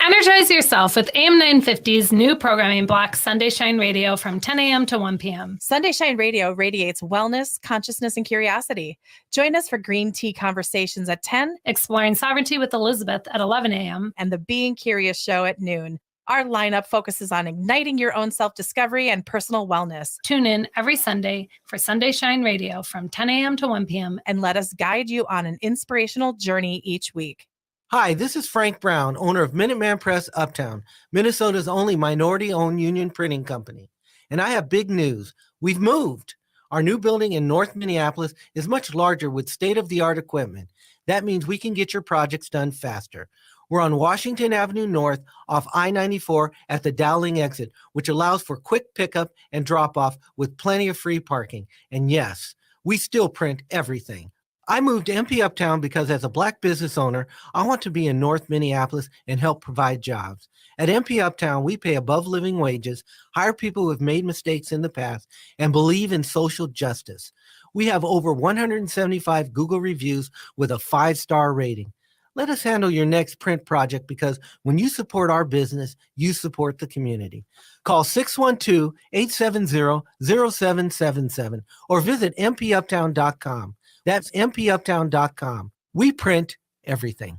Energize yourself with AM 950's new programming block, Sunday Shine Radio, from 10 a.m. to 1 p.m. Sunday Shine Radio radiates wellness, consciousness, and curiosity. Join us for Green Tea Conversations at 10, Exploring Sovereignty with Elizabeth at 11 a.m., and the Being Curious Show at noon. Our lineup focuses on igniting your own self-discovery and personal wellness. Tune in every Sunday for Sunday Shine Radio from 10 a.m. to 1 p.m. and let us guide you on an inspirational journey each week. Hi, this is Frank Brown, owner of Minuteman Press Uptown, Minnesota's only minority-owned union printing company. And I have big news. We've moved. Our new building in North Minneapolis is much larger with state-of-the-art equipment. That means we can get your projects done faster. We're on Washington Avenue North off I-94 at the Dowling exit, which allows for quick pickup and drop-off with plenty of free parking. And yes, we still print everything. I moved to MP Uptown because as a Black business owner, I want to be in North Minneapolis and help provide jobs. At MP Uptown, we pay above living wages, hire people who have made mistakes in the past, and believe in social justice. We have over 175 Google reviews with a 5-star rating. Let us handle your next print project because when you support our business, you support the community. Call 612-870-0777 or visit mpuptown.com. That's mpuptown.com. We print everything.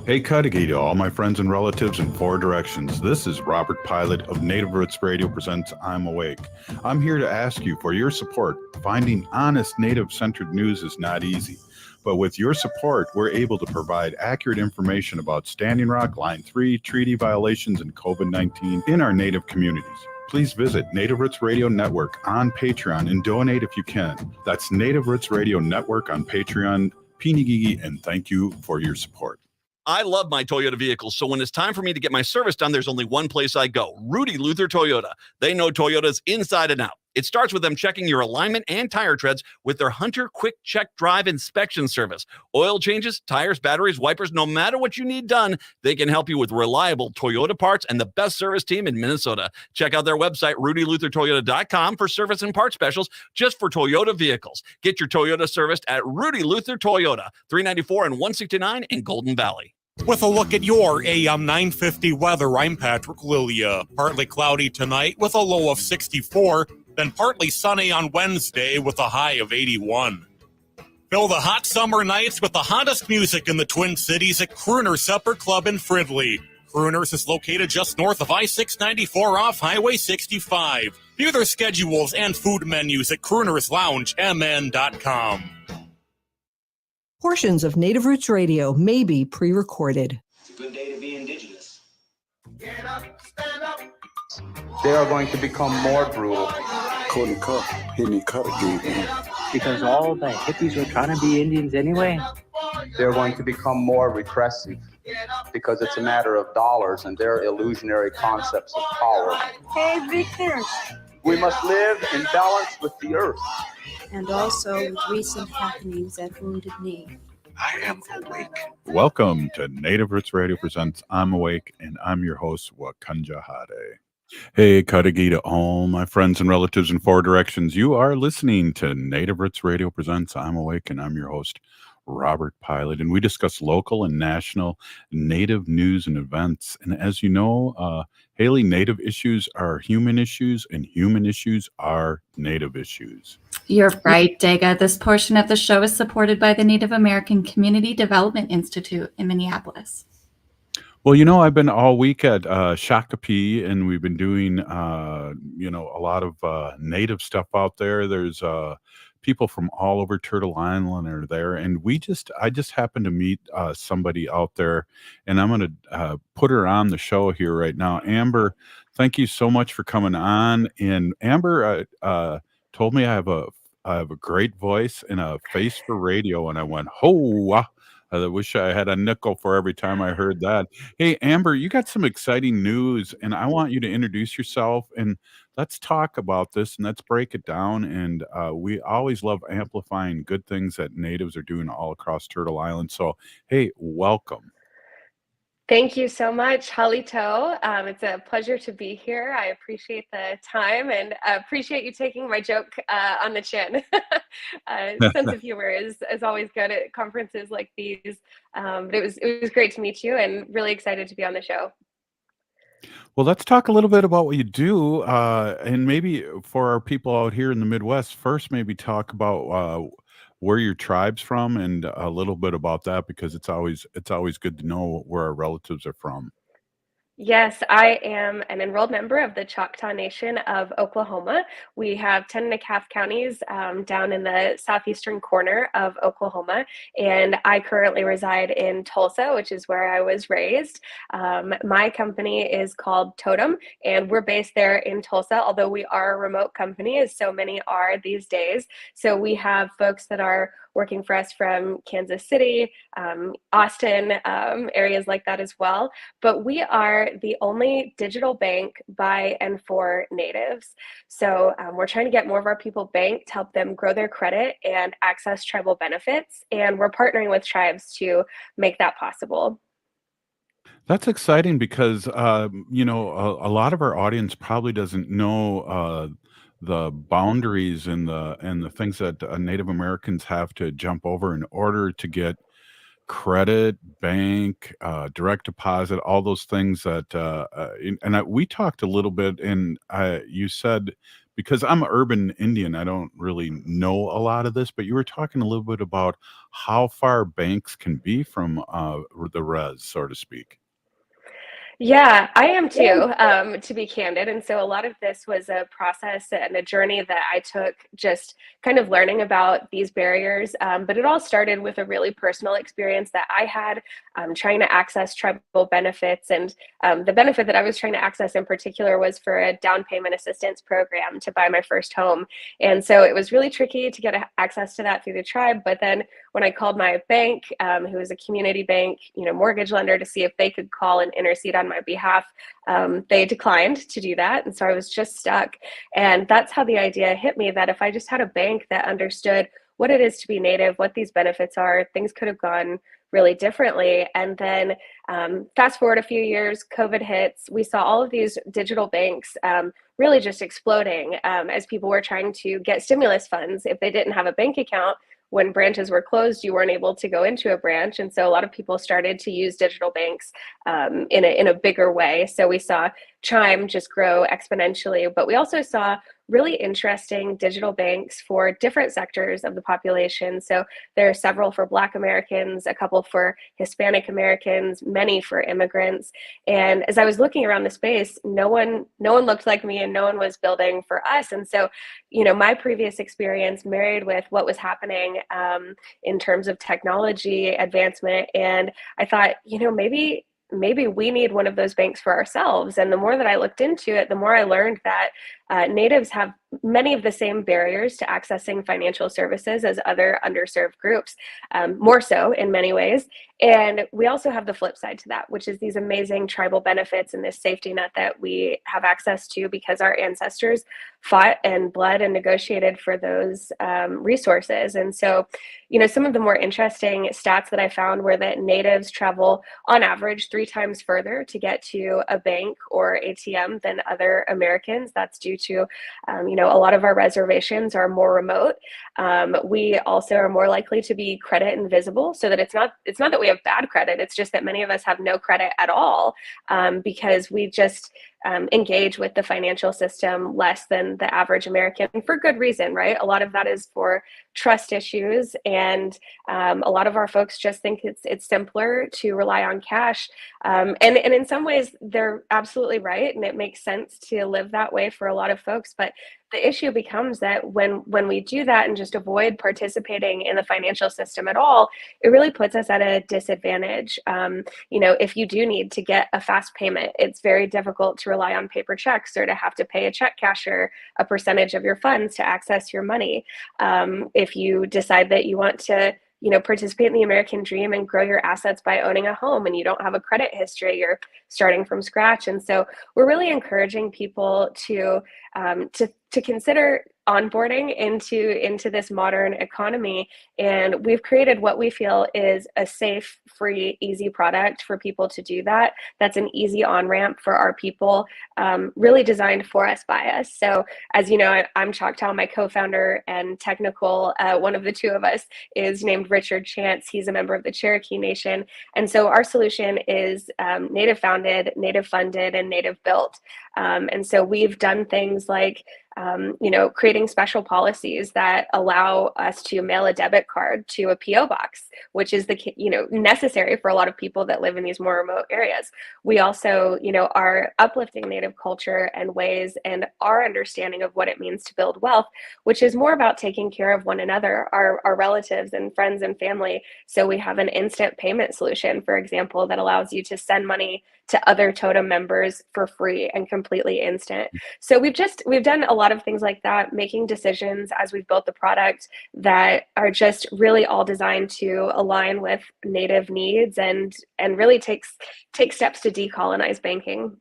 Hey, Cudahy to all my friends and relatives in 4 directions. This is Robert Pilot of Native Roots Radio presents I'm Awake. I'm here to ask you for your support. Finding honest Native-centered news is not easy. But with your support, we're able to provide accurate information about Standing Rock, Line 3, treaty violations, and COVID-19 in our Native communities. Please visit Native Roots Radio Network on Patreon and donate if you can. That's Native Roots Radio Network on Patreon. Pinigigi, and thank you for your support. I love my Toyota vehicles, so when it's time for me to get my service done, there's only one place I go, Rudy Luther Toyota. They know Toyotas inside and out. It starts with them checking your alignment and tire treads with their Hunter Quick Check Drive inspection service. Oil changes, tires, batteries, wipers, no matter what you need done, they can help you with reliable Toyota parts and the best service team in Minnesota. Check out their website, rudyluthertoyota.com, for service and part specials just for Toyota vehicles. Get your Toyota serviced at Rudy Luther Toyota, 394 and 169 in Golden Valley. With a look at your AM 950 weather, I'm Patrick Lilia. Partly cloudy tonight with a low of 64, then partly sunny on Wednesday with a high of 81. Fill the hot summer nights with the hottest music in the Twin Cities at Crooner Supper Club in Fridley. Crooners is located just north of I-694 off Highway 65. View their schedules and food menus at croonersloungemn.com. Portions of Native Roots Radio may be pre-recorded. It's a good day to be indigenous. Get up, stand up. They are going to become more brutal. Couldn't cut, hitting cut again. Because all the hippies were trying to be Indians anyway. They're going to become more repressive because it's a matter of dollars and their illusionary concepts of power. Hey, Victor. We must live in balance with the earth. And also with recent happenings at Wounded Knee. I am awake. Welcome to Native Roots Radio presents I'm Awake, and I'm your host, Wakanja Hade. Hey, Cudahy to all my friends and relatives in 4 directions. You are listening to Native Roots Radio presents I'm Awake, and I'm your host, Robert Pilot, and we discuss local and national Native news and events. And as you know, Haley, Native issues are human issues, and human issues are Native issues. You're right, Dega. This portion of the show is supported by the Native American Community Development Institute in Minneapolis. Well, you know, I've been all week at Shakopee, and we've been doing, a lot of Native stuff out there. There's people from all over Turtle Island are there, and I just happened to meet somebody out there, and I'm going to put her on the show here right now. Amber, thank you so much for coming on. And Amber told me I have a great voice and a face for radio, and I went, oh, I wish I had a nickel for every time I heard that. Hey, Amber, you got some exciting news, and I want you to introduce yourself, and let's talk about this, and let's break it down. And we always love amplifying good things that Natives are doing all across Turtle Island. So, hey, welcome. Thank you so much, Halito. It's a pleasure to be here. I appreciate the time and appreciate you taking my joke on the chin. Sense of humor is always good at conferences like these. But it was great to meet you and really excited to be on the show. Well, let's talk a little bit about what you do, and maybe for our people out here in the Midwest, first maybe talk about where your tribe's from and a little bit about that because it's always good to know where our relatives are from. Yes, I am an enrolled member of the Choctaw Nation of Oklahoma. We have 10.5 counties down in the southeastern corner of Oklahoma, and I currently reside in Tulsa, which is where I was raised. My company is called Totem, and we're based there in Tulsa, although we are a remote company, as so many are these days. So we have folks that are working for us from Kansas City, Austin, areas like that as well. But we are the only digital bank by and for natives. So we're trying to get more of our people banked to help them grow their credit and access tribal benefits. And we're partnering with tribes to make that possible. That's exciting because a lot of our audience probably doesn't know the boundaries and the things that Native Americans have to jump over in order to get credit, bank, direct deposit, all those things that we talked a little bit, and you said because I'm an urban Indian, I don't really know a lot of this, but you were talking a little bit about how far banks can be from the res, so to speak. Yeah, I am too, to be candid. And so a lot of this was a process and a journey that I took just kind of learning about these barriers. But it all started with a really personal experience that I had trying to access tribal benefits. And the benefit that I was trying to access in particular was for a down payment assistance program to buy my first home. And so it was really tricky to get access to that through the tribe. But then when I called my bank, who is a community bank, mortgage lender, to see if they could call and intercede on my behalf, they declined to do that. And so I was just stuck. And that's how the idea hit me that if I just had a bank that understood what it is to be Native, what these benefits are, things could have gone really differently. And then fast forward a few years, COVID hits, we saw all of these digital banks really just exploding as people were trying to get stimulus funds. If they didn't have a bank account, when branches were closed, you weren't able to go into a branch. And so a lot of people started to use digital banks in a bigger way. So we saw Chime just grow exponentially, but we also saw really interesting digital banks for different sectors of the population. So there are several for Black Americans, a couple for Hispanic Americans, many for immigrants. And as I was looking around the space, no one looked like me and no one was building for us. And so, my previous experience married with what was happening in terms of technology advancement. And I thought, maybe we need one of those banks for ourselves. And the more that I looked into it, the more I learned that Natives have many of the same barriers to accessing financial services as other underserved groups, more so in many ways. And we also have the flip side to that, which is these amazing tribal benefits and this safety net that we have access to because our ancestors fought and bled and negotiated for those resources. And so, some of the more interesting stats that I found were that Natives travel on average 3 times further to get to a bank or ATM than other Americans. That's due to, a lot of our reservations are more remote. We also are more likely to be credit invisible, so that it's not that we have bad credit. It's just that many of us have no credit at all because we just engage with the financial system less than the average American for good reason, right? A lot of that is for trust issues, and a lot of our folks just think it's simpler to rely on cash. And in some ways, they're absolutely right, and it makes sense to live that way for a lot of folks. But the issue becomes that when we do that and just avoid participating in the financial system at all, it really puts us at a disadvantage. If you do need to get a fast payment, it's very difficult to rely on paper checks or to have to pay a check casher a percentage of your funds to access your money. If you decide that you want to participate in the American dream and grow your assets by owning a home and you don't have a credit history, you're starting from scratch. And so we're really encouraging people to to consider onboarding into this modern economy. And we've created what we feel is a safe, free, easy product for people to do that. That's an easy on-ramp for our people, really designed for us by us. So as you know, I'm Choctaw, my co-founder and technical, one of the two of us is named Richard Chance. He's a member of the Cherokee Nation. And so our solution is Native founded, Native funded, and Native built. And so we've done things like creating special policies that allow us to mail a debit card to a PO box, which is necessary for a lot of people that live in these more remote areas. We also, are uplifting Native culture and ways and our understanding of what it means to build wealth, which is more about taking care of one another, our relatives and friends and family. So we have an instant payment solution, for example, that allows you to send money to other Totem members for free and completely instant. So we've done a lot of things like that, making decisions as we've built the product that are just really all designed to align with Native needs and really take steps to decolonize banking.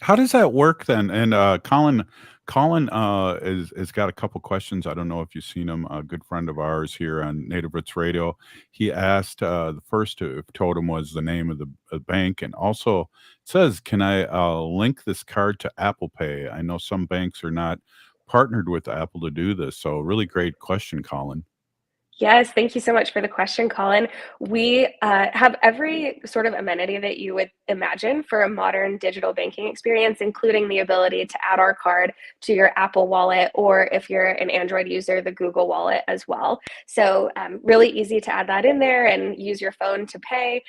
How does that work then? And Colin has got a couple questions. I don't know if you've seen him. A good friend of ours here on Native Roots Radio. He asked the first if Totem was the name of the bank, and also says, "Can I link this card to Apple Pay? I know some banks are not partnered with Apple to do this." So, really great question, Colin. Yes, thank you so much for the question, Colin. We have every sort of amenity that you would imagine for a modern digital banking experience, including the ability to add our card to your Apple Wallet, or if you're an Android user, the Google Wallet as well. So really easy to add that in there and use your phone to pay.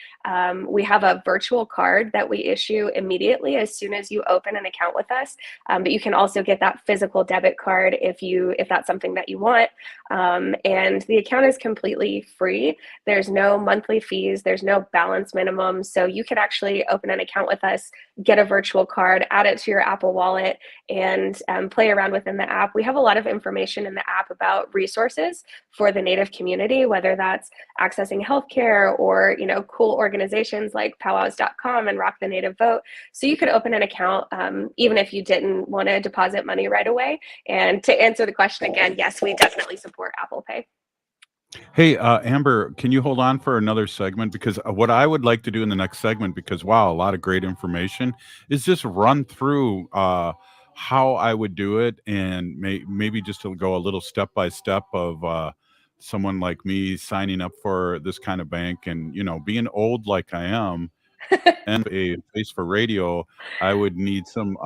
We have a virtual card that we issue immediately as soon as you open an account with us, but you can also get that physical debit card if that's something that you want. And the account is completely free. There's no monthly fees. There's no balance minimum. So you could actually open an account with us, get a virtual card, add it to your Apple Wallet, and play around within the app. We have a lot of information in the app about resources for the Native community, whether that's accessing healthcare or cool organizations like powwows.com and Rock the Native Vote. So you could open an account even if you didn't want to deposit money right away. And to answer the question again, yes, we definitely support Apple Pay. Hey, Amber, can you hold on for another segment? Because what I would like to do in the next segment, because wow, a lot of great information, is just run through how I would do it, and maybe just to go a little step by step of someone like me signing up for this kind of bank, and being old like I am and a face for radio, I would need some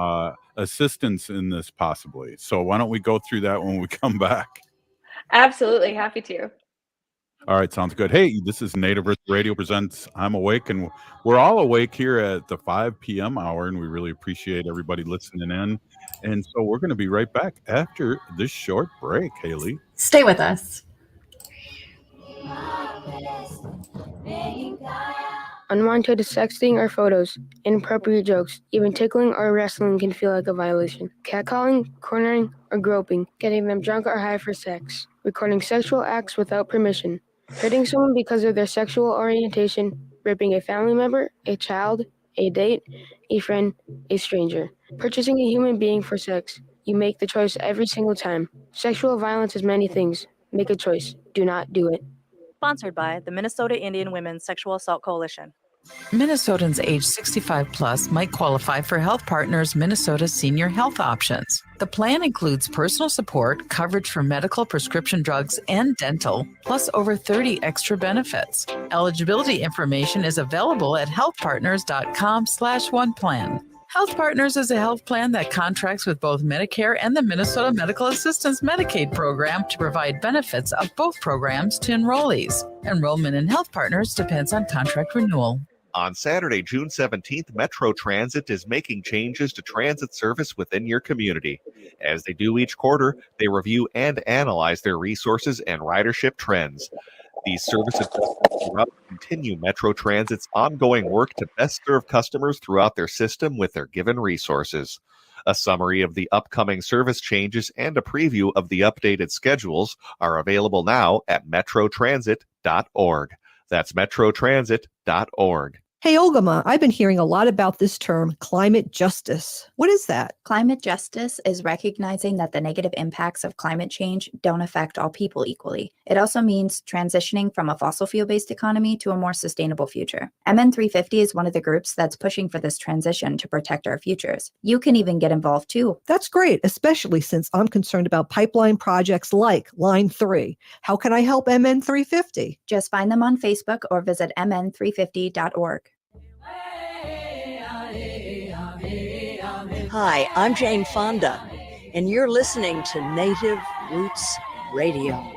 assistance in this possibly. So why don't we go through that when we come back? Absolutely, happy to. All right, sounds good. Hey, this is Native Earth Radio presents I'm Awake, and we're all awake here at the 5 p.m. hour, and we really appreciate everybody listening in. And so we're going to be right back after this short break, Haley. Stay with us. Unwanted sexting or photos, inappropriate jokes, even tickling or wrestling can feel like a violation. Catcalling, cornering, or groping, getting them drunk or high for sex, recording sexual acts without permission, hurting someone because of their sexual orientation, raping a family member, a child, a date, a friend, a stranger, purchasing a human being for sex. You make the choice every single time. Sexual violence is many things. Make a choice. Do not do it. Sponsored by the Minnesota Indian Women's Sexual Assault Coalition. Minnesotans age 65 plus might qualify for Health Partners Minnesota Senior Health Options. The plan includes personal support, coverage for medical, prescription drugs, and dental, plus over 30 extra benefits. Eligibility information is available at healthpartners.com/oneplan. Health Partners is a health plan that contracts with both Medicare and the Minnesota Medical Assistance Medicaid program to provide benefits of both programs to enrollees. Enrollment in Health Partners depends on contract renewal. On Saturday, June 17th, Metro Transit is making changes to transit service within your community. As they do each quarter, they review and analyze their resources and ridership trends. These service adjustments throughout continue Metro Transit's ongoing work to best serve customers throughout their system with their given resources. A summary of the upcoming service changes and a preview of the updated schedules are available now at metrotransit.org. That's metrotransit.org. Hey, Olgama, I've been hearing a lot about this term, climate justice. What is that? Climate justice is recognizing that the negative impacts of climate change don't affect all people equally. It also means transitioning from a fossil fuel-based economy to a more sustainable future. MN350 is one of the groups that's pushing for this transition to protect our futures. You can even get involved too. That's great, especially since I'm concerned about pipeline projects like Line 3. How can I help MN350? Just find them on Facebook or visit mn350.org. Hi, I'm Jane Fonda, and you're listening to Native Roots Radio.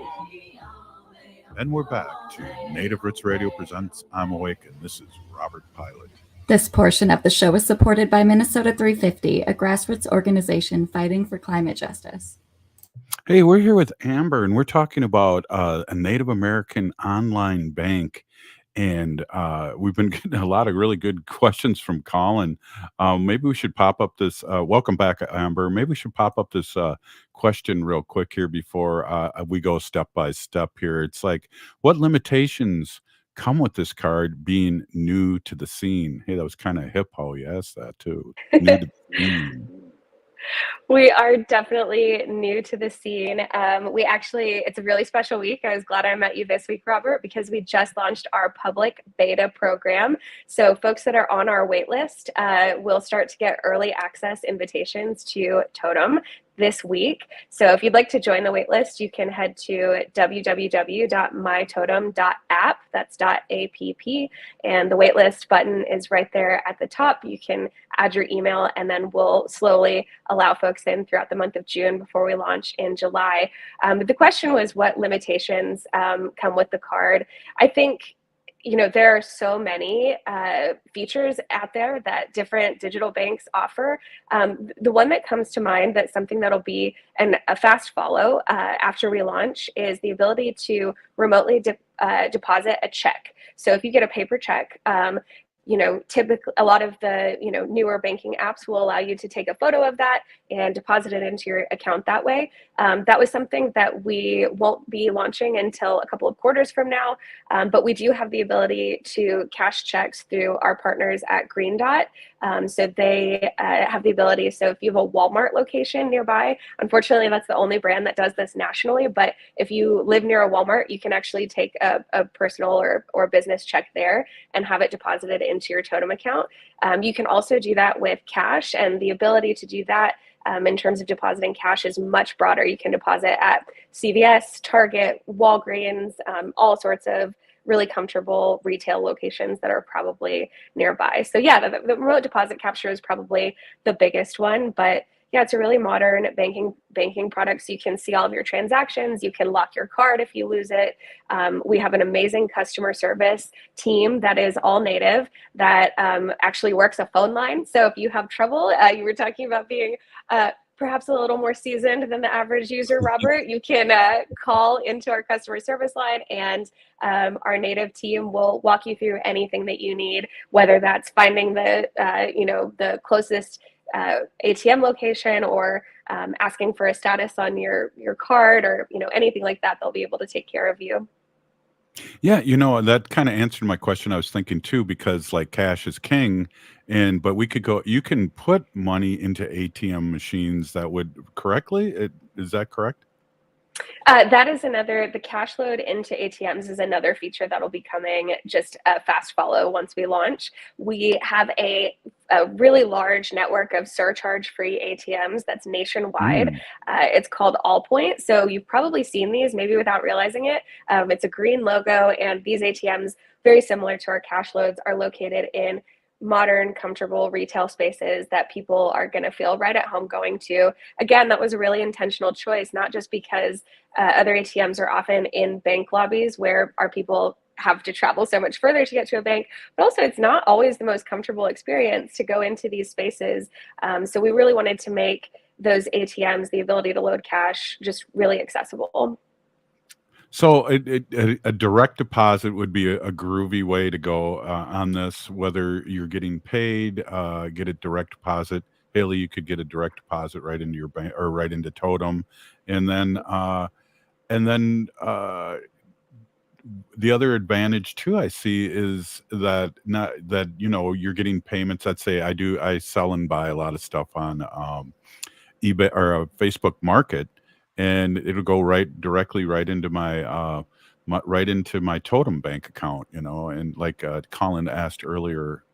And we're back to Native Roots Radio presents I'm Awake, and this is Robert Pilot. This portion of the show is supported by Minnesota 350, a grassroots organization fighting for climate justice. Hey, we're here with Amber, and we're talking about a Native American online bank. And we've been getting a lot of really good questions from Colin. Maybe we should pop up this. Welcome back, Amber. Maybe we should pop up this question real quick here before we go step by step here. It's like, what limitations come with this card being new to the scene? Hey, that was kind of hip how you asked that too. New to the scene. We are definitely new to the scene. It's a really special week. I was glad I met you this week, Robert, because we just launched our public beta program. So folks that are on our wait list will start to get early access invitations to Totem this week. So if you'd like to join the waitlist, you can head to www.mytotem.app. That's .app, and the waitlist button is right there at the top. You can add your email, and then we'll slowly allow folks in throughout the month of June before we launch in July. But the question was, what limitations come with the card? I think there are so many features out there that different digital banks offer. The one that comes to mind that's something that'll be a fast follow after we launch is the ability to remotely deposit a check. So if you get a paper check, typically a lot of the newer banking apps will allow you to take a photo of that and deposit it into your account that way. That was something that we won't be launching until a couple of quarters from now, but we do have the ability to cash checks through our partners at Green Dot. So they have the ability. So if you have a Walmart location nearby, unfortunately, that's the only brand that does this nationally. But if you live near a Walmart, you can actually take a personal or business check there and have it deposited into your Totem account. You can also do that with cash, and the ability to do that in terms of depositing cash is much broader. You can deposit at CVS, Target, Walgreens, all sorts of really comfortable retail locations that are probably nearby. So yeah, the remote deposit capture is probably the biggest one, but yeah, it's a really modern banking product. So you can see all of your transactions. You can lock your card if you lose it. We have an amazing customer service team that is all native that actually works a phone line. So if you have trouble, you were talking about being perhaps a little more seasoned than the average user, Robert, you can call into our customer service line, and our native team will walk you through anything that you need, whether that's finding the closest ATM location or asking for a status on your card or anything like that. They'll be able to take care of you. Yeah, that kind of answered my question I was thinking too, because like cash is king, but you can put money into ATM machines that would correctly. Is that correct? That is the cash load into ATMs is another feature that'll be coming just a fast follow once we launch. We have a really large network of surcharge-free ATMs that's nationwide. It's called Allpoint. So you've probably seen these maybe without realizing it. It's a green logo, and these ATMs, very similar to our cash loads, are located in modern, comfortable retail spaces that people are going to feel right at home going to. Again, that was a really intentional choice, not just because other ATMs are often in bank lobbies where our people have to travel so much further to get to a bank, but also it's not always the most comfortable experience to go into these spaces. So we really wanted to make those ATMs, the ability to load cash, just really accessible. So a direct deposit would be a groovy way to go on this, whether you're getting paid, get a direct deposit. Haley, you could get a direct deposit right into your bank or right into Totem. And then the other advantage too I see is that not that you're getting payments. Let's say I sell and buy a lot of stuff on eBay or Facebook Market, and it'll go directly right into right into my Totem bank account, and like Colin asked earlier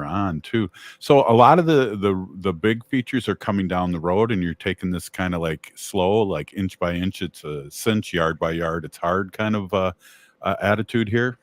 on too. So a lot of the big features are coming down the road, and you're taking this kind of like slow, like inch by inch. It's a cinch, yard by yard. It's hard kind of attitude here.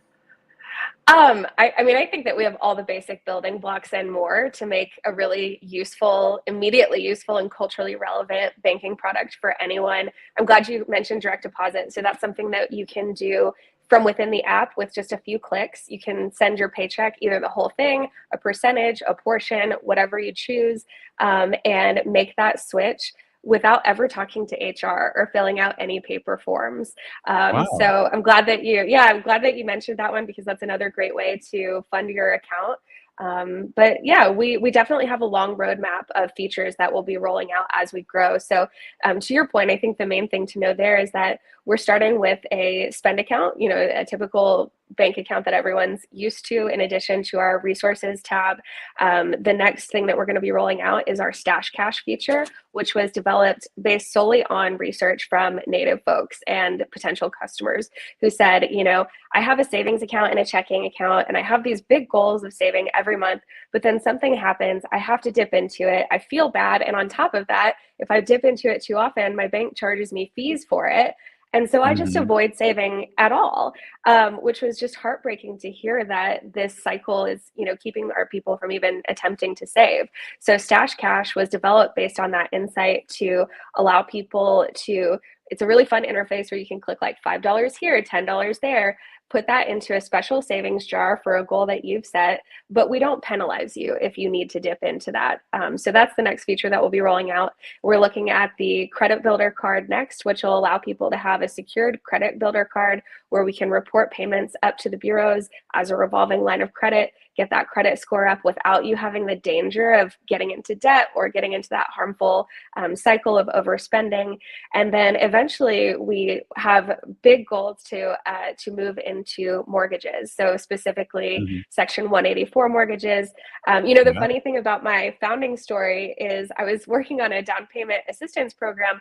I mean, I think that we have all the basic building blocks and more to make a really useful, immediately useful and culturally relevant banking product for anyone. I'm glad you mentioned direct deposit. So that's something that you can do from within the app with just a few clicks. You can send your paycheck, either the whole thing, a percentage, a portion, whatever you choose, and make that switch without ever talking to HR or filling out any paper forms. Wow. So I'm glad that you mentioned that one, because that's another great way to fund your account. But yeah, we definitely have a long roadmap of features that we'll be rolling out as we grow. So to your point, I think the main thing to know there is that we're starting with a spend account, a typical bank account that everyone's used to, in addition to our resources tab. The next thing that we're going to be rolling out is our stash cash feature, which was developed based solely on research from Native folks and potential customers who said, I have a savings account and a checking account, and I have these big goals of saving every month, but then something happens, I have to dip into it, I feel bad, and on top of that, if I dip into it too often, my bank charges me fees for it. And so I just avoid saving at all, which was just heartbreaking to hear that this cycle is, keeping our people from even attempting to save. So Stash Cash was developed based on that insight to allow people to, it's a really fun interface where you can click like $5 here, $10 there, put that into a special savings jar for a goal that you've set, but we don't penalize you if you need to dip into that. So that's the next feature that we'll be rolling out. We're looking at the credit builder card next, which will allow people to have a secured credit builder card where we can report payments up to the bureaus as a revolving line of credit, get that credit score up without you having the danger of getting into debt or getting into that harmful cycle of overspending. And then eventually we have big goals to move into mortgages. So specifically Section 184 mortgages. The funny thing about my founding story is I was working on a down payment assistance program.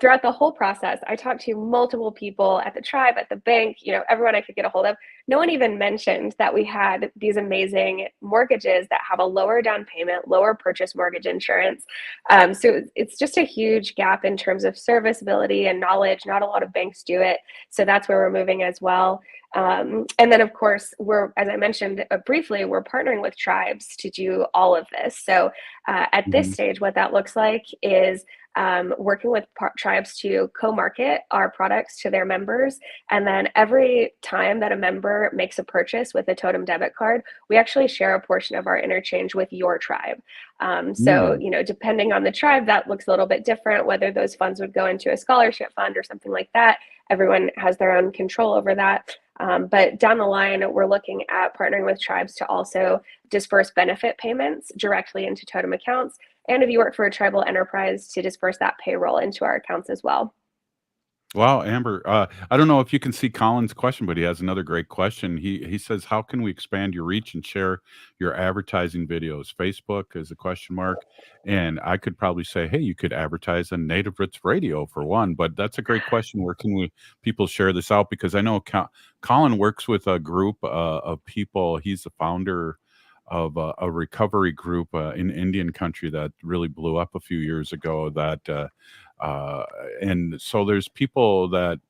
Throughout the whole process, I talked to multiple people at the tribe, at the bank, everyone I could get a hold of. No one even mentioned that we had these amazing mortgages that have a lower down payment, lower purchase mortgage insurance. So it's just a huge gap in terms of serviceability and knowledge. Not a lot of banks do it. So that's where we're moving as well. And then, of course, as I mentioned briefly, we're partnering with tribes to do all of this. So at this stage, what that looks like is working with tribes to co-market our products to their members. And then every time that a member makes a purchase with a Totem debit card, we actually share a portion of our interchange with your tribe. So, depending on the tribe, that looks a little bit different, whether those funds would go into a scholarship fund or something like that. Everyone has their own control over that. But down the line, we're looking at partnering with tribes to also disperse benefit payments directly into Totem accounts. And if you work for a tribal enterprise, to disperse that payroll into our accounts as well. Wow, Amber. I don't know if you can see Colin's question, but he has another great question. He says, "How can we expand your reach and share your advertising videos?" Facebook is a question mark, and I could probably say, "Hey, you could advertise on Native Roots Radio for one." But that's a great question. Where can people share this out? Because I know Colin works with a group of people. He's the founder of a recovery group in Indian country that really blew up a few years ago. And so there's people that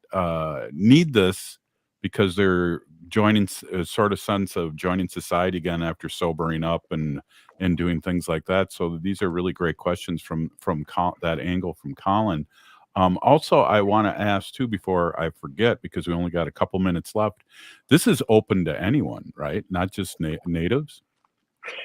need this because they're joining a sort of sense of joining society again after sobering up and doing things like that. So these are really great questions from that angle from Colin. Also, I want to ask too, before I forget, because we only got a couple minutes left, this is open to anyone, right? Not just natives?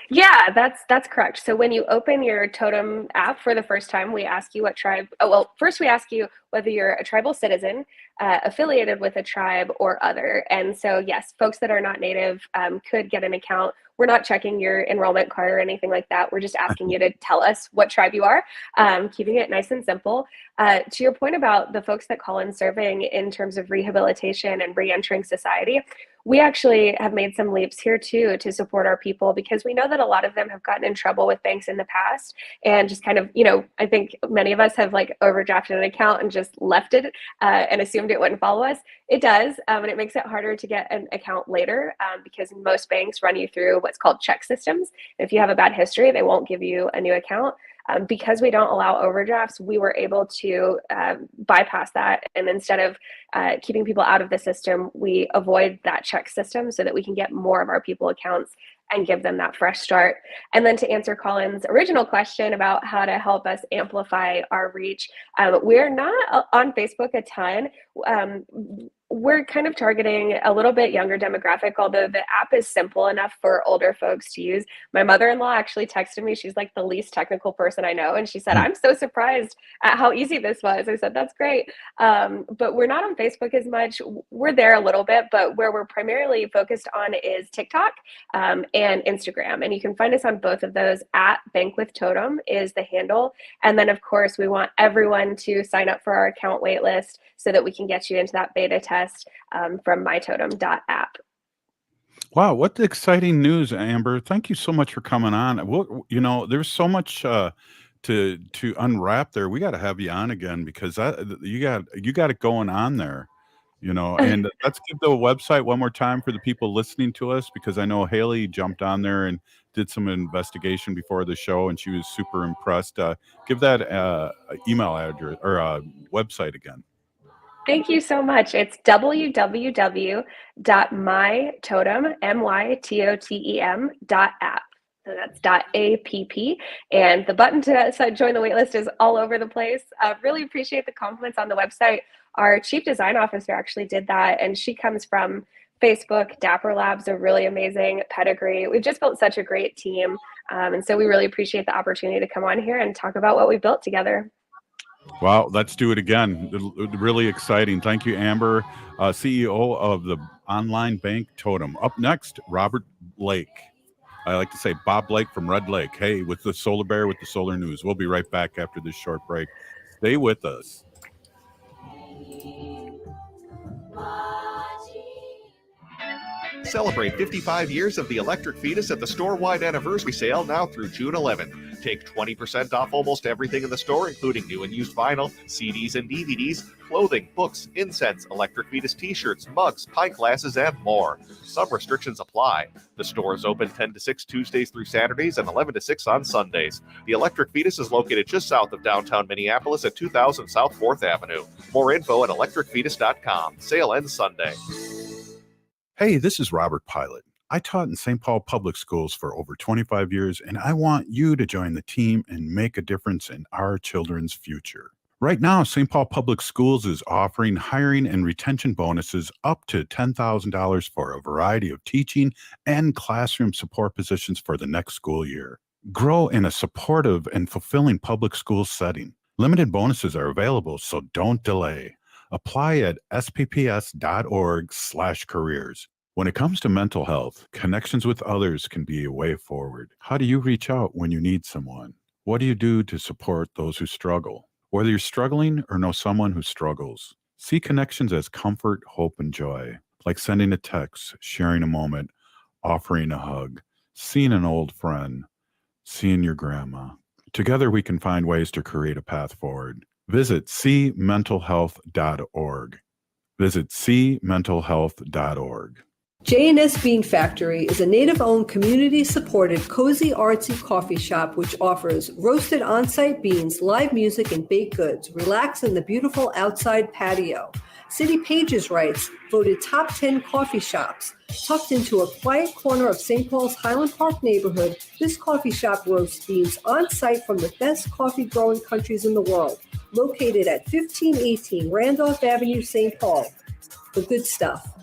Yeah, that's correct. So when you open your Totem app for the first time, we ask you what tribe. Oh, well, first we ask you whether you're a tribal citizen, affiliated with a tribe, or other. And so, yes, folks that are not Native could get an account. We're not checking your enrollment card or anything like that. We're just asking you to tell us what tribe you are, keeping it nice and simple. To your point about the folks that call in serving in terms of rehabilitation and re-entering society, we actually have made some leaps here too to support our people, because we know that a lot of them have gotten in trouble with banks in the past and just kind of, I think many of us have like overdrafted an account and just left it and assumed it wouldn't follow us. It does, and it makes it harder to get an account later because most banks run you through what's called check systems. If you have a bad history, they won't give you a new account. Because we don't allow overdrafts, we were able to bypass that. And instead of keeping people out of the system, we avoid that check system so that we can get more of our people accounts and give them that fresh start. And then to answer Colin's original question about how to help us amplify our reach, we're not on Facebook a ton. We're kind of targeting a little bit younger demographic, although the app is simple enough for older folks to use. My mother-in-law actually texted me. She's like the least technical person I know. And she said, I'm so surprised at how easy this was. I said, that's great. But we're not on Facebook as much. We're there a little bit, but where we're primarily focused on is TikTok and Instagram. And you can find us on both of those. At Bank with Totem is the handle. And then, of course, we want everyone to sign up for our account waitlist so that we can get you into that beta test from mytotem.app. Wow, what exciting news, Amber. Thank you so much for coming on. Well, there's so much to unwrap there. We got to have you on again because you got it going on there. And let's give the website one more time for the people listening to us, because I know Haley jumped on there and did some investigation before the show and she was super impressed. Give that email address or website again. Thank you so much. It's www.mytotem.app. So that's .app. And the button to join the waitlist is all over the place. Really appreciate the compliments on the website. Our chief design officer actually did that, and she comes from Facebook. Dapper Labs, a really amazing pedigree. We've just built such a great team. And so we really appreciate the opportunity to come on here and talk about what we built together. Wow, let's do it again. Really exciting. Thank you, Amber, CEO of the online bank Totem. Up next, Robert Blake. I like to say Bob Blake from Red Lake. Hey, with the Solar Bear with the Solar News. We'll be right back after this short break. Stay with us. Celebrate 55 years of the Electric Fetus at the store-wide anniversary sale now through June 11th. Take 20% off almost everything in the store, including new and used vinyl, CDs and DVDs, clothing, books, incense, Electric Fetus t-shirts, mugs, pint glasses, and more. Some restrictions apply. The store is open 10 to 6 Tuesdays through Saturdays and 11 to 6 on Sundays. The Electric Fetus is located just south of downtown Minneapolis at 2000 South 4th Avenue. More info at electricfetus.com. Sale ends Sunday. Hey, this is Robert Pilot. I taught in St. Paul Public Schools for over 25 years, and I want you to join the team and make a difference in our children's future. Right now, St. Paul Public Schools is offering hiring and retention bonuses up to $10,000 for a variety of teaching and classroom support positions for the next school year. Grow in a supportive and fulfilling public school setting. Limited bonuses are available, so don't delay. Apply at spps.org/careers. When it comes to mental health, connections with others can be a way forward. How do you reach out when you need someone? What do you do to support those who struggle? Whether you're struggling or know someone who struggles, see connections as comfort, hope, and joy, like sending a text, sharing a moment, offering a hug, seeing an old friend, seeing your grandma. Together we can find ways to create a path forward. Visit cmentalhealth.org. Visit cmentalhealth.org. J&S Bean Factory is a native-owned, community-supported, cozy, artsy coffee shop which offers roasted on-site beans, live music, and baked goods. Relax in the beautiful outside patio. City Pages writes, voted top 10 coffee shops. Tucked into a quiet corner of St. Paul's Highland Park neighborhood, this coffee shop roasts beans on-site from the best coffee-growing countries in the world. Located at 1518 Randolph Avenue, St. Paul. The good stuff.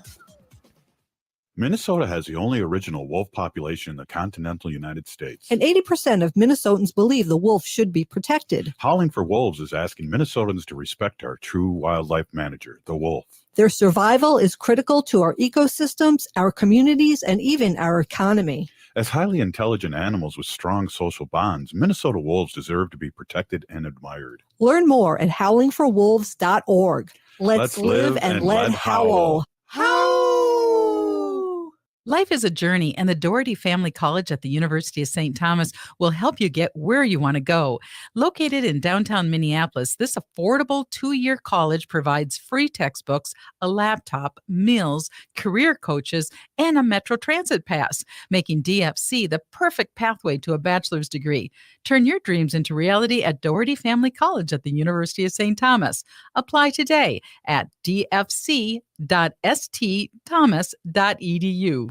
Minnesota has the only original wolf population in the continental United States. And 80% of Minnesotans believe the wolf should be protected. Howling for Wolves is asking Minnesotans to respect our true wildlife manager, the wolf. Their survival is critical to our ecosystems, our communities, and even our economy. As highly intelligent animals with strong social bonds, Minnesota wolves deserve to be protected and admired. Learn more at howlingforwolves.org. Let's live and let howl. Life is a journey, and the Doherty Family College at the University of St. Thomas will help you get where you want to go. Located in downtown Minneapolis, this affordable 2-year college provides free textbooks, a laptop, meals, career coaches, and a Metro Transit pass, making DFC the perfect pathway to a bachelor's degree. Turn your dreams into reality at Doherty Family College at the University of St. Thomas. Apply today at dfc.stthomas.edu.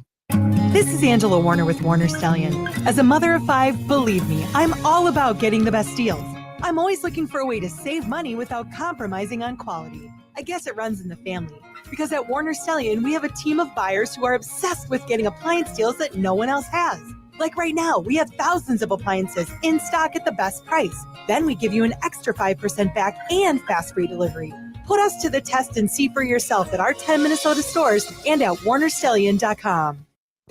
This is Angela Warner with Warner Stallion. As a mother of 5, believe me, I'm all about getting the best deals. I'm always looking for a way to save money without compromising on quality. I guess it runs in the family, because at Warner Stallion, we have a team of buyers who are obsessed with getting appliance deals that no one else has. Like right now, we have thousands of appliances in stock at the best price. Then we give you an extra 5% back and fast free delivery. Put us to the test and see for yourself at our 10 Minnesota stores and at warnerstallion.com.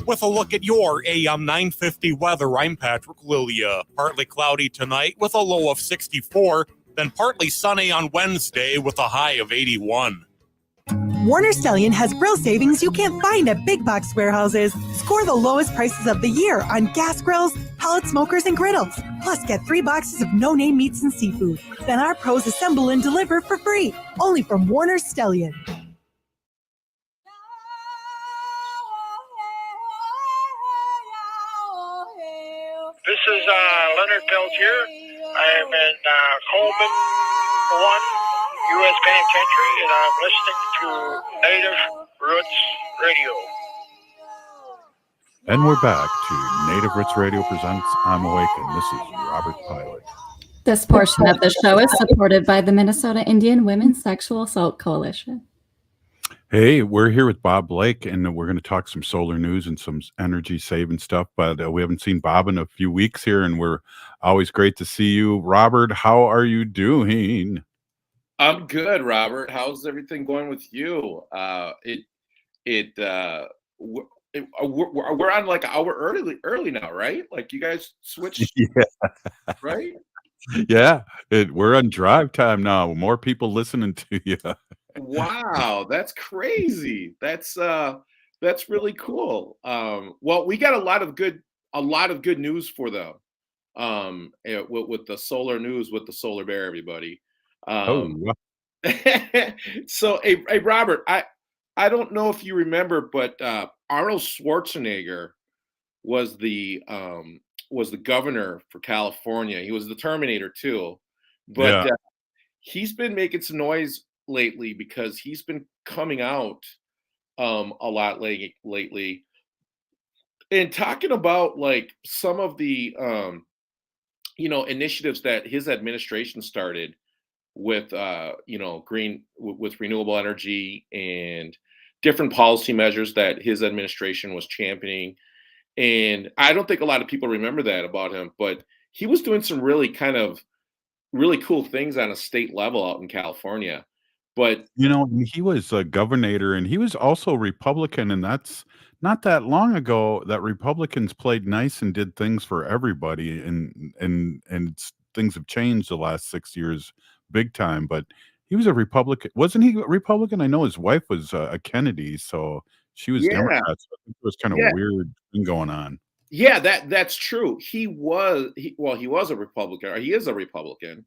With a look at your AM 950 weather, I'm Patrick Lilia. Partly cloudy tonight with a low of 64, then partly sunny on Wednesday with a high of 81. Warner Stallion has grill savings you can't find at big box warehouses. Score the lowest prices of the year on gas grills, pellet smokers, and griddles. Plus, get 3 boxes of no-name meats and seafood. Then our pros assemble and deliver for free. Only from Warner Stallion. This is Leonard Peltier. I am in Coleman 1, U.S. Penitentiary, and I'm listening to Native Roots Radio. And we're back to Native Roots Radio presents I'm Awake, and this is Robert Pilot. This portion of the show is supported by the Minnesota Indian Women's Sexual Assault Coalition. Hey, we're here with Bob Blake, and we're going to talk some solar news and some energy saving stuff, but we haven't seen Bob in a few weeks here, and we're always great to see you. Robert, how are you doing? I'm good, Robert. How's everything going with you? We're on like an hour early now, right? Like you guys switched, Yeah. right? Yeah, we're on drive time now. More people listening to you. Wow, that's crazy. That's really cool. Well, we got a lot of good news for them. With the solar news with the Solar Bear, everybody. Wow. So, hey, Robert, I don't know if you remember, but Arnold Schwarzenegger was the governor for California. He was the Terminator too, but he's been making some noise lately because he's been coming out a lot lately and talking about like some of the initiatives that his administration started with with renewable energy and different policy measures that his administration was championing. And I don't think a lot of people remember that about him, but he was doing some really cool things on a state level out in California. But he was a governor, and he was also Republican, and that's not that long ago that Republicans played nice and did things for everybody, and things have changed the last 6 years big time. But he was a Republican. Wasn't he a Republican? I know his wife was a Kennedy, so she was Democrat. So I think it was kind of a weird thing going on. Yeah, that's true. He was a Republican, or he is a Republican,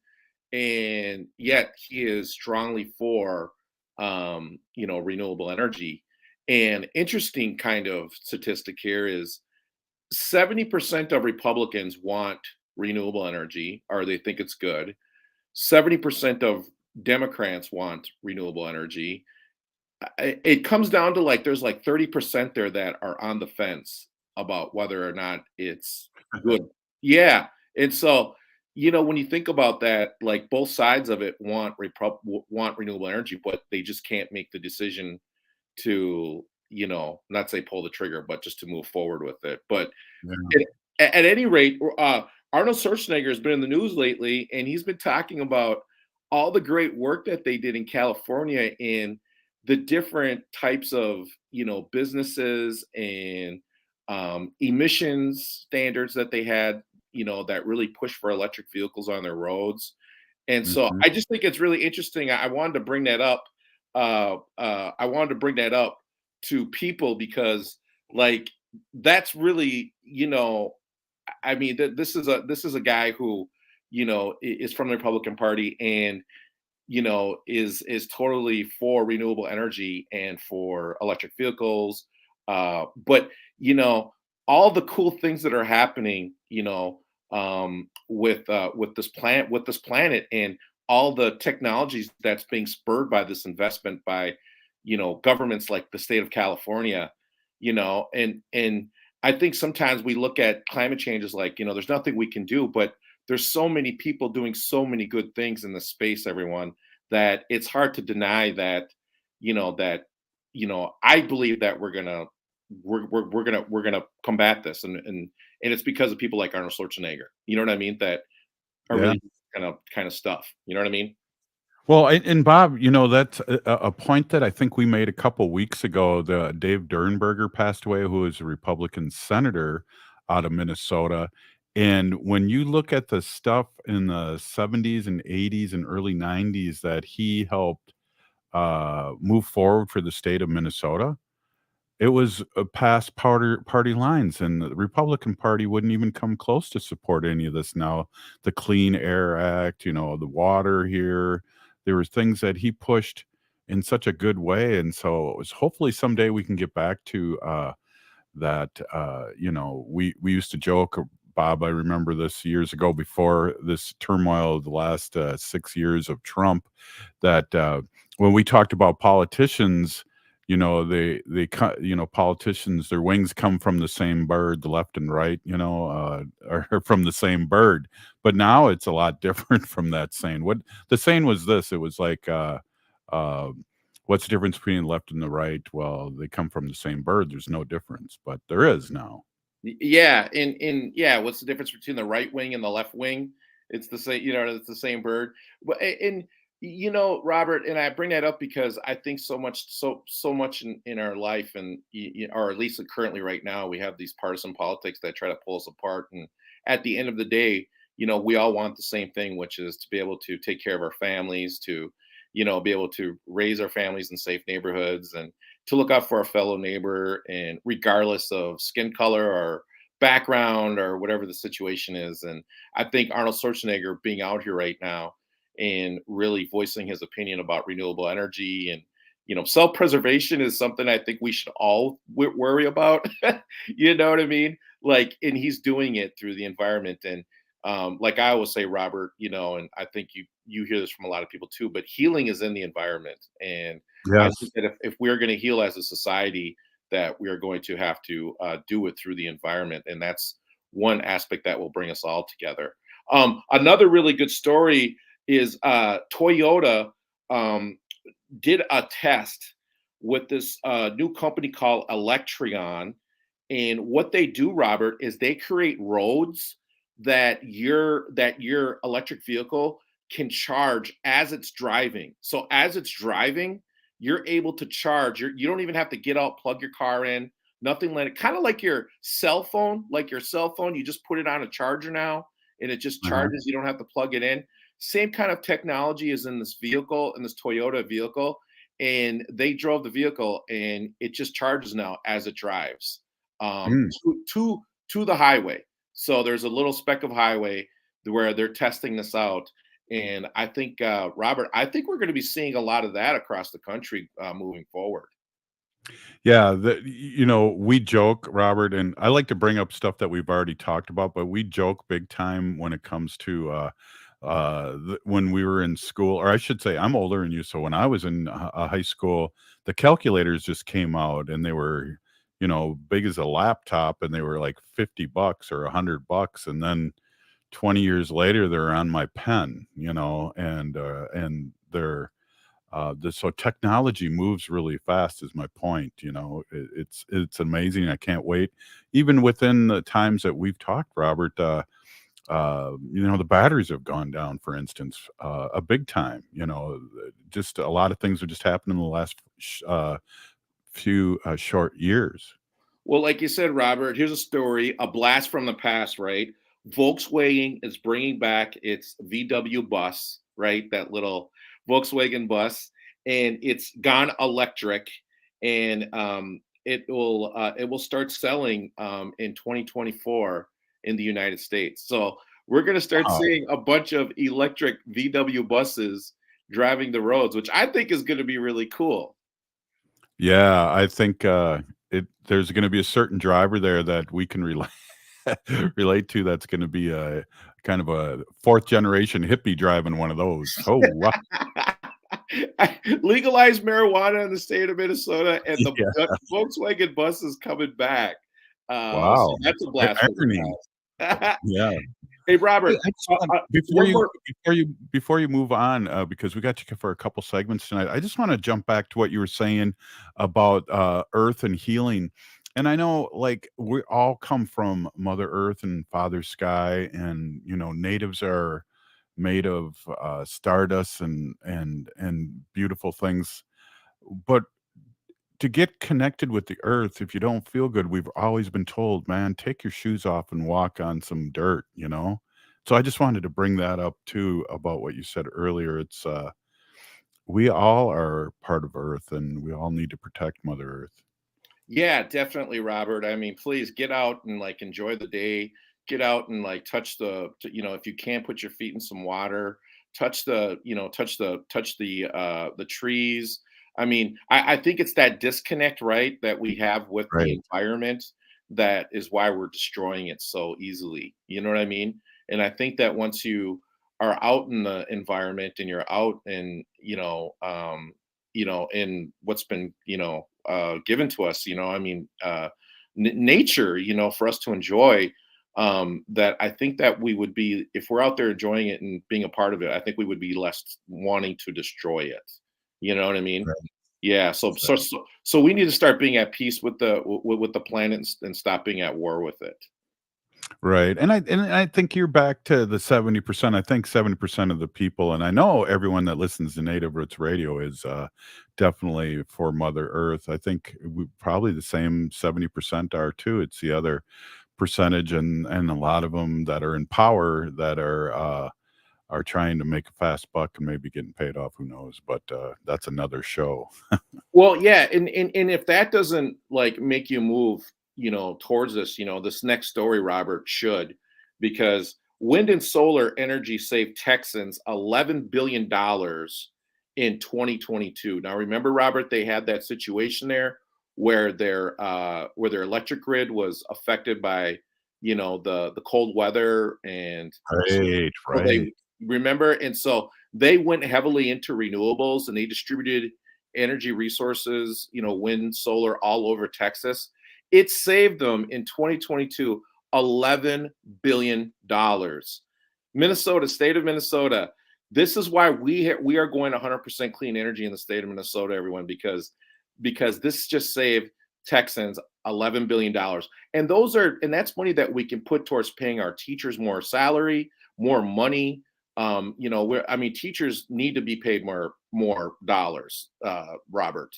and yet he is strongly for renewable energy. And interesting kind of statistic here is 70% of Republicans want renewable energy, or they think it's good. 70% of Democrats want renewable energy. It comes down to like there's like 30% there that are on the fence about whether or not it's good. Yeah. And so, when you think about that, like both sides of it want renewable energy, but they just can't make the decision to not say pull the trigger, but just to move forward with it. But Yeah. at any rate, Arnold Schwarzenegger has been in the news lately, and he's been talking about all the great work that they did in California in the different types of businesses and emissions standards that they had, that really pushed for electric vehicles on their roads. And so Mhm. I just think it's really interesting. I wanted to bring that up. I wanted to bring that up to people because, like, that's really, I mean, this is a guy who, is from the Republican Party and is totally for renewable energy and for electric vehicles. But all the cool things that are happening, with this planet, and all the technologies that's being spurred by this investment by, governments like the state of California, and I think sometimes we look at climate change as like, there's nothing we can do, but there's so many people doing so many good things in this space, everyone, that it's hard to deny that, I believe that we're gonna combat this, and it's because of people like Arnold Schwarzenegger. You know what I mean? That are Yeah. really kind of stuff. You know what I mean? Well, and Bob, that's a point that I think we made a couple weeks ago. The Dave Durnberger passed away, who is a Republican senator out of Minnesota. And when you look at the stuff in the 70s and 80s and early 90s that he helped move forward for the state of Minnesota, it was past party lines, and the Republican Party wouldn't even come close to support any of this now. The Clean Air Act, the water here, there were things that he pushed in such a good way, and so it was hopefully someday we can get back to that. We used to joke, Bob. I remember this years ago before this turmoil of the last 6 years of Trump, that when we talked about politicians, politicians, their wings come from the same bird, the left and right, are from the same bird. But now it's a lot different from that saying. What the saying was this, it was like, uh, what's the difference between the left and the right? Well, they come from the same bird. There's no difference, but there is now. Yeah, and yeah, what's the difference between the right wing and the left wing? It's the same, it's the same bird. But and Robert, and I bring that up because I think so much in our life, and or at least currently right now, we have these partisan politics that try to pull us apart. And at the end of the day, we all want the same thing, which is to be able to take care of our families, to be able to raise our families in safe neighborhoods, and to look out for our fellow neighbor, and regardless of skin color or background or whatever the situation is. And I think Arnold Schwarzenegger being out here right now and really voicing his opinion about renewable energy and self-preservation is something I think we should all worry about. You know what I mean? Like, and he's doing it through the environment. And like I always say, Robert, and I think you hear this from a lot of people too, but healing is in the environment. And I Yes. think that if we're going to heal as a society, that we are going to have to do it through the environment. And that's one aspect that will bring us all together. Another really good story is Toyota did a test with this new company called Electrion. And what they do, Robert, is they create roads that your electric vehicle can charge as it's driving. So as it's driving, you're able to charge. You don't even have to get out, plug your car in, nothing like it. Kind of like your cell phone, you just put it on a charger now and it just Uh-huh. charges. You don't have to plug it in. Same kind of technology is in this vehicle, in this Toyota vehicle. And they drove the vehicle and it just charges now as it drives Mm. to the highway. So there's a little speck of highway where they're testing this out. And I think, Robert, I think we're going to be seeing a lot of that across the country moving forward. Yeah, we joke, Robert, and I like to bring up stuff that we've already talked about, but we joke big time when it comes to when we were in school, or I should say, I'm older than you. So when I was in high school, the calculators just came out, and they were, big as a laptop, and they were like $50 or $100, and then 20 years later, they're on my pen, and they're So technology moves really fast is my point. It's amazing. I can't wait. Even within the times that we've talked, Robert, the batteries have gone down, for instance, a big time. Just a lot of things have just happened in the last few short years. Well, like you said, Robert, here's a story, a blast from the past, right? Volkswagen is bringing back its VW bus, right? That little Volkswagen bus, and it's gone electric, and it will start selling in 2024 in the United States. So we're going to start Wow. seeing a bunch of electric VW buses driving the roads, which I think is going to be really cool. Yeah, I think there's going to be a certain driver there that we can relate to. That's going to be a kind of a fourth generation hippie driving one of those. Oh, wow. Legalize marijuana in the state of Minnesota, and the Yeah. Volkswagen bus is coming back. So Wow. that's a blast from Irony. the past. Yeah. Hey, Robert, Hey, I just want, one more. before you move on, because we got you for a couple segments tonight, I just want to jump back to what you were saying about Earth and healing. And I know, like, we all come from Mother Earth and Father Sky, and natives are made of stardust and beautiful things. But to get connected with the earth, if you don't feel good, we've always been told, man, take your shoes off and walk on some dirt. So I just wanted to bring that up too about what you said earlier. It's we all are part of earth, and we all need to protect Mother Earth. Yeah, definitely, Robert. I mean, please get out and like enjoy the day. Get out and like touch if you can, put your feet in some water. Touch the trees. I mean, I think it's that disconnect, right, that we have with the Right. environment that is why we're destroying it so easily. You know what I mean? And I think that once you are out in the environment and you're out and in what's been given to us, I mean, nature, for us to enjoy, that I think that we would be, if we're out there enjoying it and being a part of it, I think we would be less wanting to destroy it. You know what I mean? Right. Yeah. So we need to start being at peace with the planet and stop being at war with it. Right. And I think you're back to the 70%. I think 70% of the people, and I know everyone that listens to Native Roots Radio is definitely for Mother Earth. I think probably the same 70% are too. It's the other percentage, and a lot of them that are in power that are trying to make a fast buck and maybe getting paid off. Who knows? But that's another show. Well, yeah, and if that doesn't like make you move, towards this next story, Robert, should, because wind and solar energy saved Texans $11 billion in 2022. Now, remember, Robert, they had that situation there where their electric grid was affected by the cold weather, and Right. so they remember, and so they went heavily into renewables, and they distributed energy resources, wind, solar, all over Texas. It saved them in 2022 $11 billion. Minnesota, state of Minnesota. This is why we are going 100% clean energy in the state of Minnesota, everyone, because this just saved Texans $11 billion. And that's money that we can put towards paying our teachers more salary, more money. Teachers need to be paid more dollars, Robert.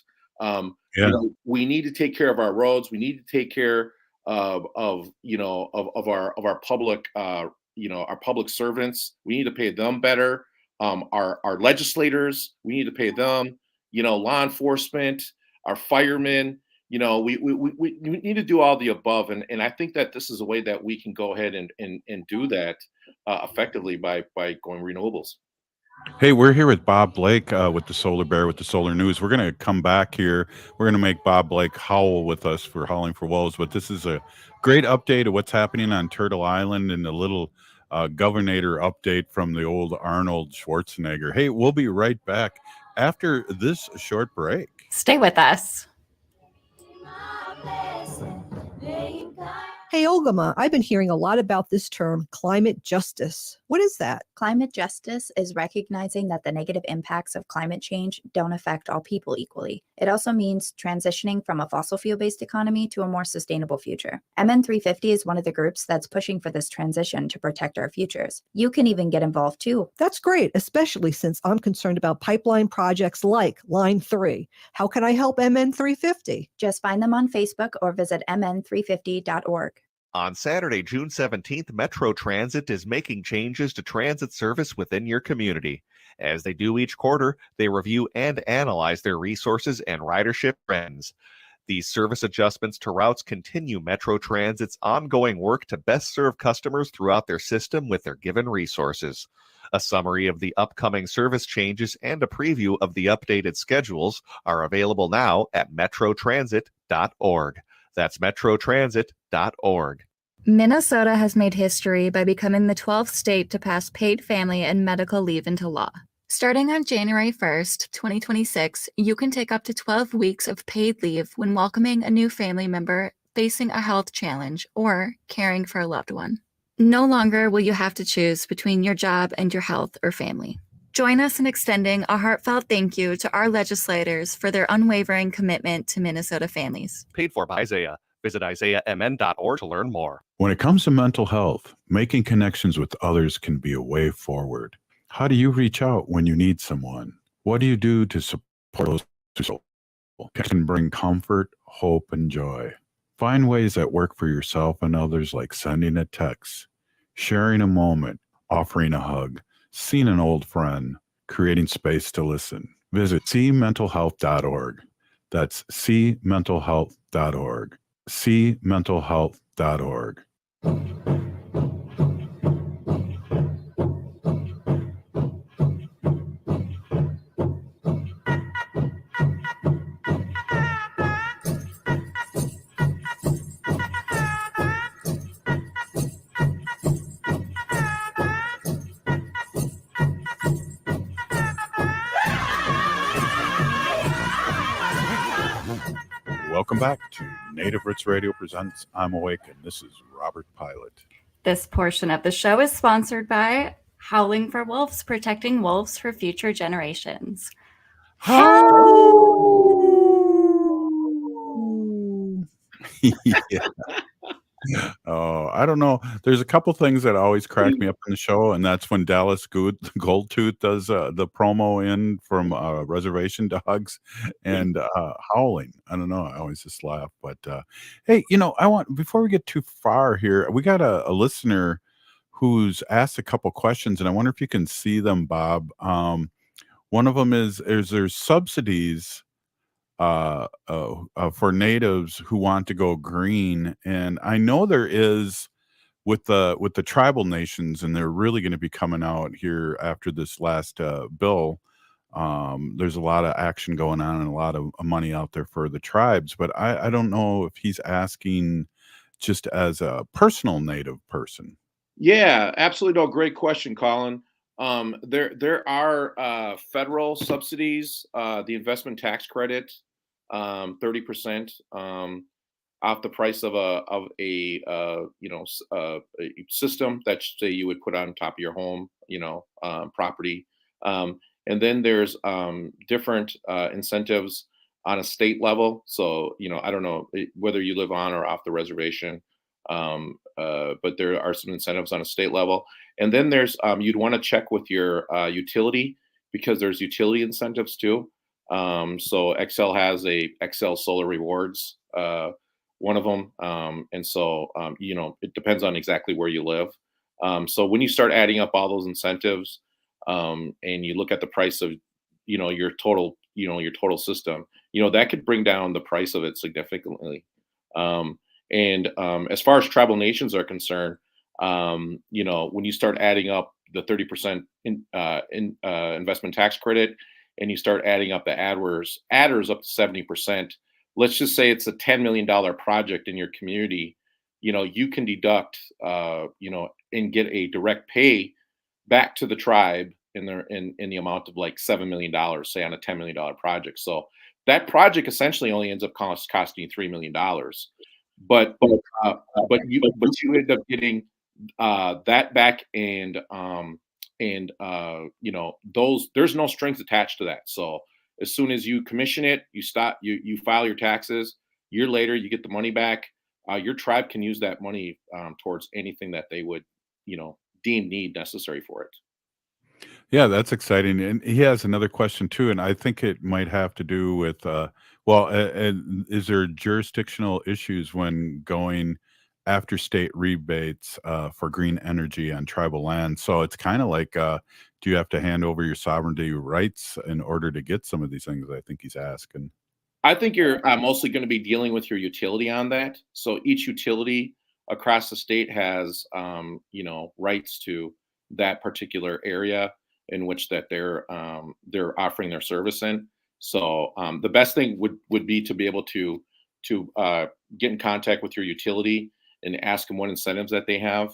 Yeah. We need to take care of our roads. We need to take care of our public our public servants. We need to pay them better. Our legislators, we need to pay them. Law enforcement, our firemen. We need to do all the above, and I think that this is a way that we can go ahead and do that effectively by going renewables. Hey, we're here with Bob Blake with the Solar Bear, with the Solar News. We're going to come back here. We're going to make Bob Blake howl with us for Howling for Wolves. But this is a great update of what's happening on Turtle Island, and a little governor update from the old Arnold Schwarzenegger. Hey, we'll be right back after this short break. Stay with us. Hey, Ogama, I've been hearing a lot about this term, climate justice. What is that? Climate justice is recognizing that the negative impacts of climate change don't affect all people equally. It also means transitioning from a fossil fuel-based economy to a more sustainable future. MN350 is one of the groups that's pushing for this transition to protect our futures. You can even get involved too. That's great, especially since I'm concerned about pipeline projects like Line 3. How can I help MN350? Just find them on Facebook or visit mn350.org. On Saturday, June 17th, Metro Transit is making changes to transit service within your community. As they do each quarter, they review and analyze their resources and ridership trends. These service adjustments to routes continue Metro Transit's ongoing work to best serve customers throughout their system with their given resources. A summary of the upcoming service changes and a preview of the updated schedules are available now at metrotransit.org. That's metrotransit.org. Minnesota has made history by becoming the 12th state to pass paid family and medical leave into law. Starting on January 1st, 2026, you can take up to 12 weeks of paid leave when welcoming a new family member facing a health challenge or caring for a loved one. No longer will you have to choose between your job and your health or family. Join us in extending a heartfelt thank you to our legislators for their unwavering commitment to Minnesota families. Paid for by Isaiah. Visit isaiahmn.org to learn more. When it comes to mental health, making connections with others can be a way forward. How do you reach out when you need someone? What do you do to support those who can bring comfort, hope, and joy? Find ways that work for yourself and others, like sending a text, sharing a moment, offering a hug, seeing an old friend, creating space to listen. Visit cmentalhealth.org. That's cmentalhealth.org. cmentalhealth.org. Welcome back to Native Roots Radio presents I'm Awake, and this is Robert Pilot. This portion of the show is sponsored by Howling for Wolves, protecting wolves for future generations. Yeah. Oh, I don't know. There's a couple things that always crack me up in the show, and that's when Dallas Goldtooth does the promo in from Reservation Dogs and Howling. I don't know. I always just laugh. But hey, I want, before we get too far here, we got a listener who's asked a couple questions, and I wonder if you can see them, Bob. One of them is there's subsidies for natives who want to go green, and I know there is with the tribal nations, and they're really going to be coming out here after this last bill. There's a lot of action going on and a lot of money out there for the tribes, but I don't know if he's asking just as a personal native person. Yeah, absolutely. No, great question, Colin. There are federal subsidies, the investment tax credit, 30% off the price of a system that say you would put on top of your home, property. And then there's different incentives on a state level. So I don't know whether you live on or off the reservation, but there are some incentives on a state level. And then there's you'd want to check with your utility, because there's utility incentives too. So Excel has a Excel Solar Rewards, one of them. And so, it depends on exactly where you live. So when you start adding up all those incentives, and you look at the price of, your total system, that could bring down the price of it significantly. And as far as tribal nations are concerned, when you start adding up the 30% investment tax credit, and you start adding up the adders up to 70%, let's just say it's a $10 million project in your community, you can deduct, and get a direct pay back to the tribe in the amount of like $7 million, say on a $10 million project. So that project essentially only ends up costing you $3 million. but you end up getting that back, and those, there's no strings attached to that. So as soon as you commission it, you file your taxes. Year later, you get the money back. Your tribe can use that money towards anything that they would, deem need necessary for it. Yeah, that's exciting. And he has another question too, and I think it might have to do with and is there jurisdictional issues when going after state rebates for green energy on tribal land? So it's kind of like, do you have to hand over your sovereignty rights in order to get some of these things? I think he's asking. I think you're mostly going to be dealing with your utility on that. So each utility across the state has, rights to that particular area in which that they're offering their service in. So the best thing would be to be able to get in contact with your utility and ask them what incentives that they have,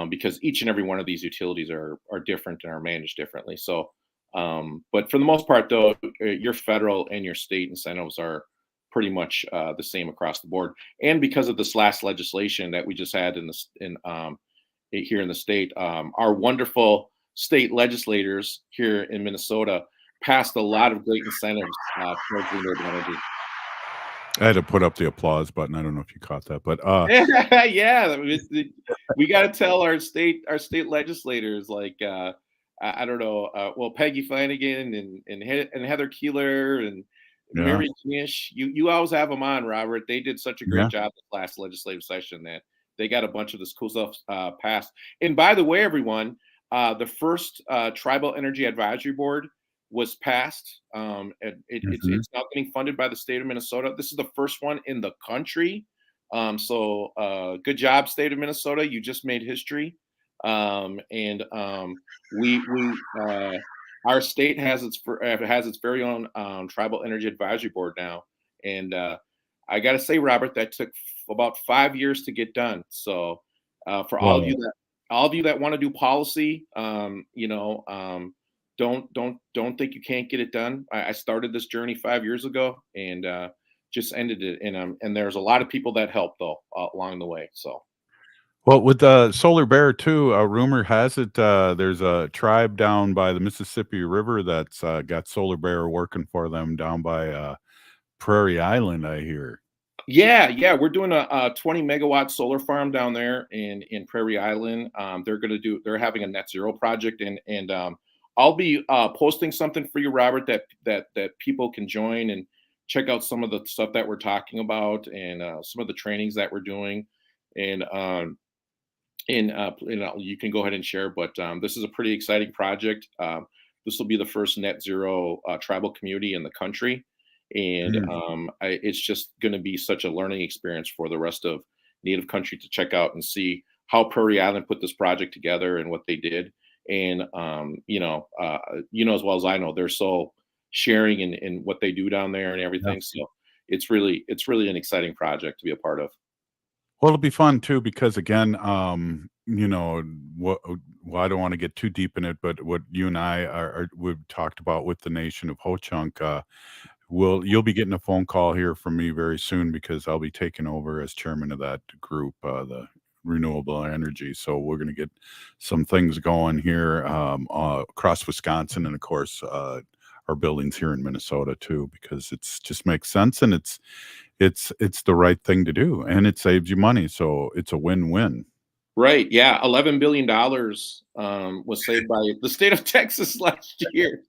because each and every one of these utilities are different and are managed differently. So but for the most part, though, your federal and your state incentives are pretty much the same across the board. And because of this last legislation that we just had here in the state, our wonderful state legislators here in Minnesota passed a lot of great incentives towards renewable energy. I had to put up the applause button. I don't know if you caught that, but Yeah, we got to tell our state legislators, like I don't know, well, Peggy Flanagan and Heather Keeler and yeah, Mary Knish, you always have them on, Robert. They did such a great yeah. job this last legislative session that they got a bunch of this cool stuff passed. And by the way, everyone, the first Tribal Energy Advisory Board was passed. Mhm. It's now getting funded by the state of Minnesota. This is the first one in the country. So good job, state of Minnesota. You just made history. And we our state has its very own Tribal Energy Advisory Board now. And I got to say, Robert, that took about 5 years to get done. So for Well, all of you that want to do policy, don't think you can't get it done. I started this journey 5 years ago and just ended it. And there's a lot of people that helped though along the way. So well, with Solar Bear too, rumor has it there's a tribe down by the Mississippi River that's got Solar Bear working for them down by Prairie Island, I hear. yeah, we're doing a 20 megawatt solar farm down there in Prairie Island. They're having a net zero project, and I'll be posting something for you, Robert, that people can join and check out some of the stuff that we're talking about and some of the trainings that we're doing. And you can go ahead and share. But this is a pretty exciting project. This will be the first net zero tribal community in the country, and Mm. it's just going to be such a learning experience for the rest of Native country to check out and see how Prairie Island put this project together and what they did. And as well as I know, they're so sharing in what they do down there and Yeah. everything. So it's really an exciting project to be a part of. Well, it'll be fun too because again, what well, I don't want to get too deep in it, but what you and I we've talked about with the nation of Ho Chunk, you'll be getting a phone call here from me very soon because I'll be taking over as chairman of that group, the renewable energy. So we're going to get some things going here across Wisconsin, and of course, our buildings here in Minnesota too, because it's just makes sense and it's the right thing to do, and it saves you money, so it's a win-win. Right. Yeah. $11 billion was saved by the state of Texas last year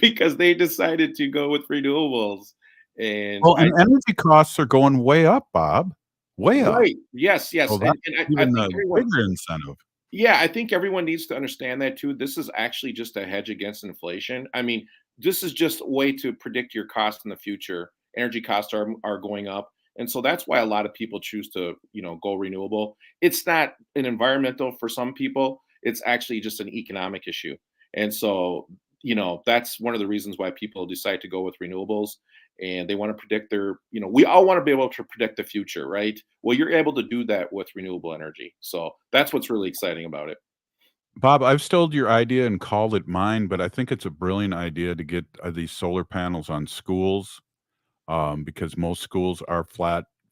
because they decided to go with renewables. And Well, and energy costs are going way up, Bob, way up. right. Yes. Yes. So that's And I even think a everyone, bigger incentive. yeah, I think everyone needs to understand that too. This is actually just a hedge against inflation. I mean, this is just a way to predict your costs in the future. Energy costs are going up. And so that's why a lot of people choose to, go renewable. It's not an environmental for some people. It's actually just an economic issue. And so, that's one of the reasons why people decide to go with renewables, and they want to predict we all want to be able to predict the future, right? Well, you're able to do that with renewable energy. So that's what's really exciting about it. Bob, I've stole your idea and called it mine, but I think it's a brilliant idea to get these solar panels on schools, because most schools are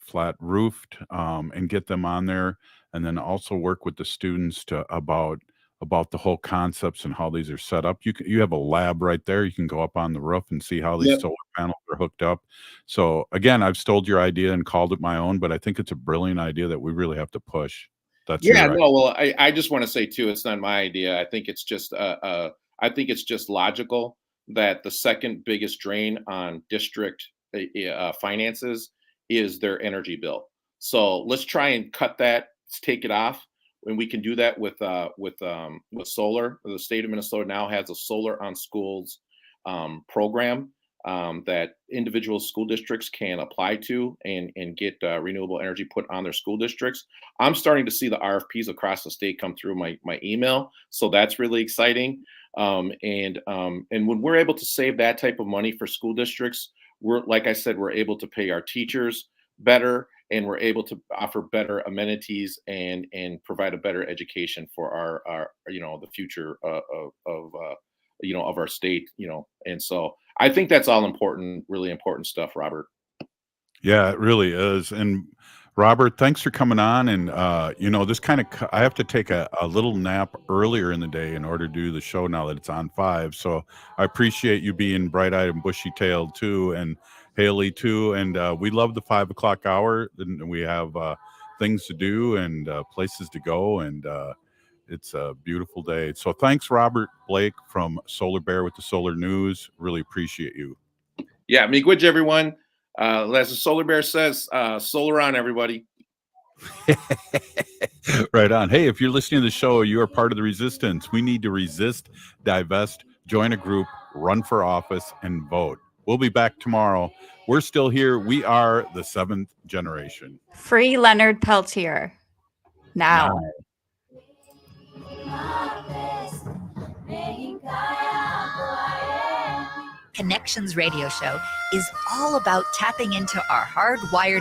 flat roofed, and get them on there, and then also work with the students about the whole concepts and how these are set up. You have a lab right there. You can go up on the roof and see how these Yep. solar panels are hooked up. So again, I've stole your idea and called it my own, but I think it's a brilliant idea that we really have to push. That's Yeah, your idea. no, well, I just want to say too, it's not my idea. I think it's just I think it's just logical that the second biggest drain on district finances is their energy bill. So let's try and cut that, let's take it off. And we can do that with solar. The state of Minnesota now has a solar on schools program that individual school districts can apply to and get renewable energy put on their school districts. I'm starting to see the RFPs across the state come through my email, so that's really exciting. And when we're able to save that type of money for school districts, we're, like I said, we're able to pay our teachers better, and we're able to offer better amenities and provide a better education for our the future of our state, and so I think that's all important, really important stuff, Robert. Yeah, it really is. And Robert, thanks for coming on. And this kind of I have to take a little nap earlier in the day in order to do the show now that it's on 5. So I appreciate you being bright-eyed and bushy-tailed too, and Haley too. And we love the 5 o'clock hour, and we have things to do and places to go, and it's a beautiful day. So thanks, Robert Blake from Solar Bear with the Solar News. Really appreciate you. Yeah, miigwech, everyone. As the Solar Bear says, solar on, everybody. Right on. Hey, if you're listening to the show, you are part of the resistance. We need to resist, divest, join a group, run for office, and vote. We'll be back tomorrow. We're still here. We are the 7th generation. Free Leonard Peltier. Now. Connections Radio Show is all about tapping into our hardwired